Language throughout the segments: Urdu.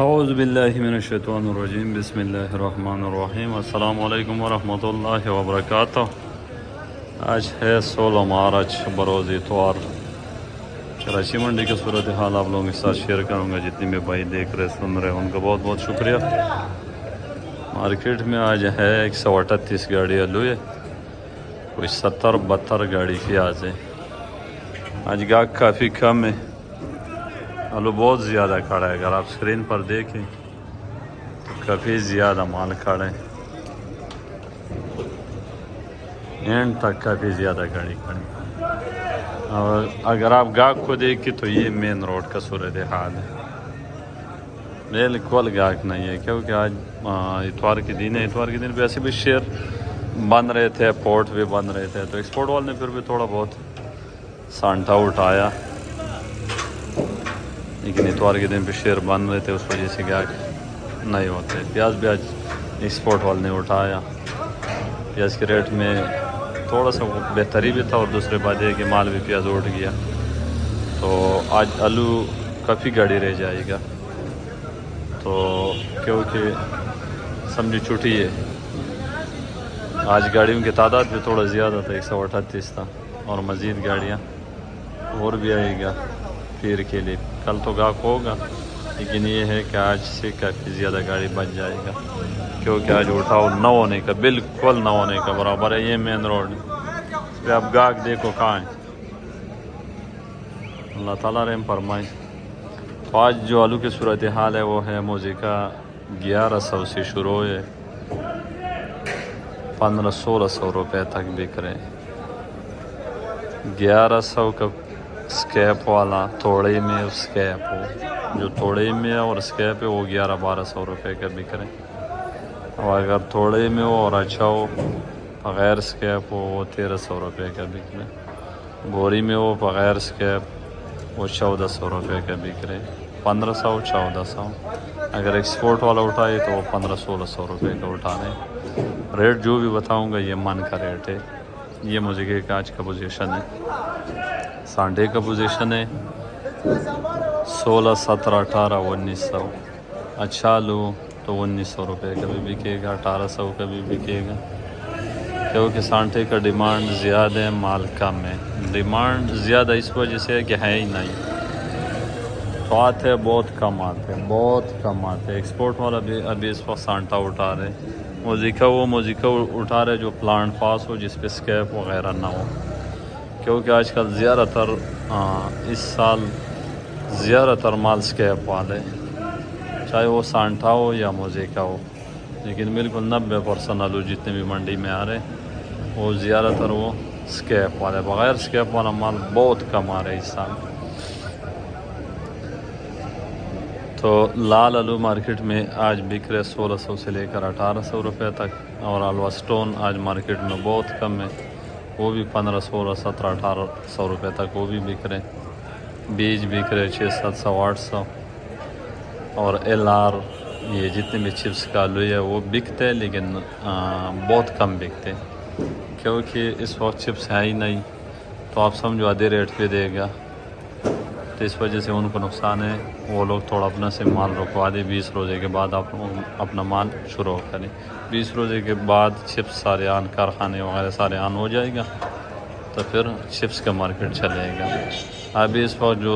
اعوذ باللہ من الشیطان الرجیم، بسم اللہ الرحمن الرحیم۔ السلام علیکم ورحمۃ اللہ وبرکاتہ۔ آج ہے 16 مارچ، بروز اتوار۔ کراچی منڈی کی صورتحال آپ لوگوں کے ساتھ شیئر کروں گا۔ جتنی بھی بھائی دیکھ رہے سن رہے ان کا بہت بہت شکریہ۔ مارکیٹ میں آج ہے 138 گاڑی آلو ہے، کوئی 70-72 گاڑی پیاز ہے۔ آج گاہک کافی کم ہے، آلو بہت زیادہ کھڑا ہے۔ اگر آپ اسکرین پر دیکھیں تو کافی زیادہ مال کھڑا ہے، اینڈ تک کافی زیادہ گاڑی کھڑی۔ اور اگر آپ گاہک کو دیکھیں تو یہ مین روڈ کا صورتحال ہے، بالکل گاہک نہیں ہے، کیونکہ آج اتوار کے دن ہے۔ اتوار کے دن ویسے بھی شیئر بند رہے تھے، پورٹ بھی بند رہے تھے، تو ایکسپورٹ والے نے پھر بھی تھوڑا بہت سانٹا اٹھایا، لیکن اتوار کے دن پہ شیئر بند رہے تھے، اس وجہ سے گاہک نہیں ہوتے۔ پیاز بھی آج ایکسپورٹ والے نے اٹھایا۔ پیاز کے ریٹ میں تھوڑا سا بہتری بھی تھا، اور دوسرے بات یہ کہ مال بھی پیاز اٹھ گیا، تو آج آلو کافی گاڑی رہ جائے گا، تو کیونکہ سمجھی چھٹی ہے۔ آج گاڑیوں کی تعداد بھی تھوڑا زیادہ تھا، 138 تھا، اور مزید گاڑیاں اور بھی آئے گا پیر کے لیے۔ کل تو گاہک ہوگا، لیکن یہ ہے کہ آج سے کافی زیادہ گاڑی بچ جائے گا، کیونکہ آج اٹھاؤ نہ ہونے کا، بالکل نہ ہونے کا برابر ہے۔ یہ مین روڈ ہے، اس پہ اب گاہک دیکھو کہاں ہے۔ اللہ تعالیٰ رحم فرمائے۔ تو آج جو آلو کی صورتحال ہے وہ ہے، موزیکا 1100 سے شروع ہے، 1500-1600 روپے تک بک رہے ہیں۔ 1100 کا اسکیپ والا، توڑے میں اسکیپ ہو، جو توڑے میں اور اسکیپ ہے وہ 1100-1200 روپے کا بک رہے ہیں، اور اگر توڑے میں ہو اور اچھا ہو بغیر اسکیپ ہو وہ 1300 روپے کا بک رہے ہیں۔ بوری میں ہو بغیر اسکیپ وہ 1400 روپے کا بک رہے ہیں، 1500-1400۔ اگر ایکسپورٹ والا اٹھائے تو وہ 1500-1600 روپے کا اٹھا رہے ہیں۔ ریٹ جو بھی بتاؤں گا یہ من کا ریٹ ہے۔ یہ موزیکے کا آج کا پوزیشن ہے، سانڈے کا پوزیشن ہے 16، 17، 18، 1900۔ اچھا لو تو 1900 روپے کا بھی بکے گا، 1800 کا بھی بکے گا، کیونکہ سانٹے کا ڈیمانڈ زیادہ ہے، مال کم ہے۔ ڈیمانڈ زیادہ اس وجہ سے ہے کہ ہے ہی نہیں، تو آتے بہت کم آتے، بہت کم آتے۔ ایکسپورٹ والا بھی ابھی اس وقت سانٹا اٹھا رہے، موزیکا اٹھا رہے جو پلانٹ پاس ہو، جس پہ اسکیپ وغیرہ نہ ہو، کیونکہ آج کل زیادہ تر اس سال زیادہ تر مال اسکیپ والے، چاہے وہ سانٹا ہو یا موزیکا ہو، لیکن بالکل 90% آلو جتنے بھی منڈی میں آ رہے وہ زیادہ تر وہ اسکیپ والے، بغیر اسکیپ والا مال بہت کم آ رہے اس سال۔ تو لال آلو مارکیٹ میں آج بک رہے 1600 سے لے کر 1800 روپے تک، اور الوا اسٹون آج مارکیٹ میں بہت کم ہے، وہ بھی 1500، 16، 17، 1800 روپے تک وہ بھی بک رہے۔ بیج بک رہے 600، 700، 800، اور LR یہ جتنے بھی چپس کا آلو ہے وہ بکتے، لیکن بہت کم بکتے، کیونکہ اس وقت چپس ہے ہی نہیں، تو آپ سمجھو آدھے ریٹ پہ دے گا، تو اس وجہ سے ان کو نقصان ہے۔ وہ لوگ تھوڑا اپنا سے مال رکوا دے، 20 روزے کے بعد آپ اپنا مال شروع کریں۔ 20 روزے کے بعد چپس سارے کارخانے وغیرہ سارے ہو جائے گا، تو پھر چپس کا مارکیٹ چلے گا۔ ابھی اس وقت جو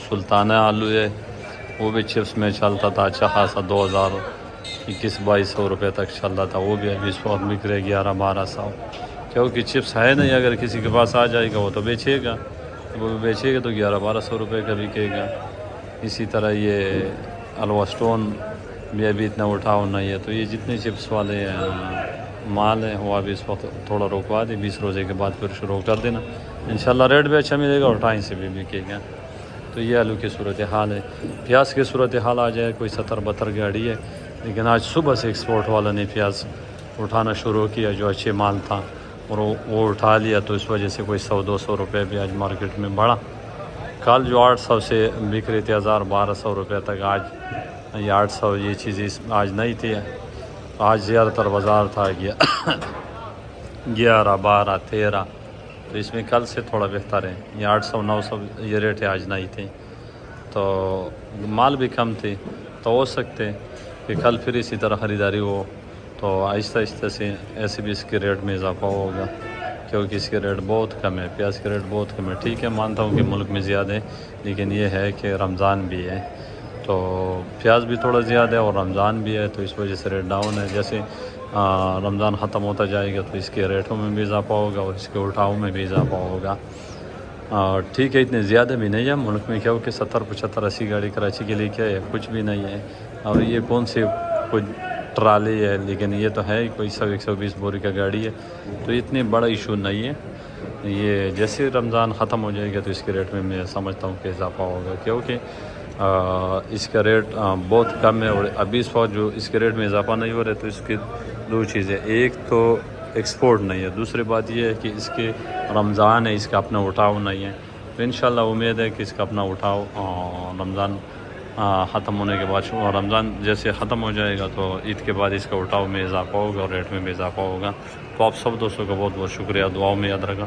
سلطانہ آلو ہے وہ بھی چپس میں چلتا تھا اچھا خاصا، 2021-2200 روپے تک چل رہا تھا، وہ بھی ابھی اس وقت بک رہے 1100-1200، کیونکہ چپس ہے نہیں۔ اگر کسی کے پاس آ جائے گا وہ تو بیچے گا، وہ بھی بیچے گا تو 1100-1200 روپے کا بکے گا۔ اسی طرح یہ الوا اسٹون بھی ابھی اتنا اٹھاؤ نہیں ہے، تو یہ جتنے چپس والے مال ہیں وہ ابھی اس وقت تھوڑا روکوا دے، 20 روزے کے بعد پھر شروع کر دینا، انشاءاللہ ریٹ بھی اچھا ملے گا اور ٹائم سے بھی بکے گا۔ تو یہ آلو کی صورتحال ہے۔ پیاز کی صورتحال آ جائے، کوئی 70-72 گاڑی ہے، لیکن آج صبح سے ایکسپورٹ والا نے پیاز اٹھانا شروع کیا، جو اچھے مال تھا اور وہ اٹھا لیا، تو اس وجہ سے کوئی 100-200 روپے بھی آج مارکیٹ میں بڑھا۔ کل جو 800 سے بک رہی تھی 1000-1200 روپے تک، آج یہ 800 یہ چیزیں آج نہیں تھی، آج زیادہ تر بازار تھا 11، 12، 13، تو اس میں کل سے تھوڑا بہتر ہے۔ یہ 800-900 یہ ریٹ آج نہیں تھے، تو مال بھی کم تھے، تو ہو سکتے ہیں کہ کل پھر اسی طرح خریداری ہو تو آہستہ آہستہ سے ایسے بھی اس کے ریٹ میں اضافہ ہوگا، کیونکہ اس کے ریٹ بہت کم ہے، پیاز کے ریٹ بہت کم ہے۔ ٹھیک ہے، مانتا ہوں کہ ملک میں زیادہ ہے، لیکن یہ ہے کہ رمضان بھی ہے تو پیاز بھی تھوڑا زیادہ ہے اور رمضان بھی ہے، تو اس وجہ سے ریٹ ڈاؤن ہے۔ جیسے رمضان ختم ہوتا جائے گا تو اس کے ریٹوں میں بھی اضافہ ہوگا اور اس کے اٹھاؤ میں بھی اضافہ ہوگا۔ ٹھیک ہے، اتنے زیادہ بھی نہیں ہے ملک میں، کیونکہ 70 75 80 گاڑی کراچی کے لیے کیا ہے، کچھ بھی نہیں ہے۔ اور یہ کون سی کوئی ٹرالی ہے، لیکن یہ تو ہے کوئی 100 120 بوری کا گاڑی ہے، تو اتنی بڑا ایشو نہیں ہے۔ یہ جیسے رمضان ختم ہو جائے گا تو اس کے ریٹ میں سمجھتا ہوں کہ اضافہ ہوگا، کیونکہ اس کا ریٹ بہت کم ہے۔ اور ابھی اس وقت جو اس کے ریٹ میں اضافہ نہیں ہو رہا ہے تو اس کی دو چیزیں، ایک تو ایکسپورٹ نہیں ہے، دوسری بات یہ ہے کہ اس کے رمضان ہے، اس کا اپنا اٹھاؤ نہیں ہے۔ تو انشاءاللہ امید ہے کہ اس کا اپنا اٹھاؤ رمضان ختم ہونے کے بعد، رمضان جیسے ختم ہو جائے گا تو عید کے بعد اس کا اٹھاؤ میں اضافہ ہوگا اور ریٹ میں بھی اضافہ ہوگا۔ تو آپ سب دوستوں کا بہت بہت شکریہ، دعاؤں میں یاد رکھا۔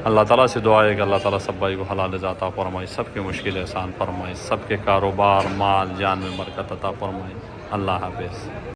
اللہ تعالیٰ سے دعا ہے کہ اللہ تعالیٰ سب بھائی کو حلال رزق عطا فرمائے، سب کے مشکل آسان فرمائے، سب کے کاروبار مال جان میں برکت عطا فرمائے۔ اللہ حافظ۔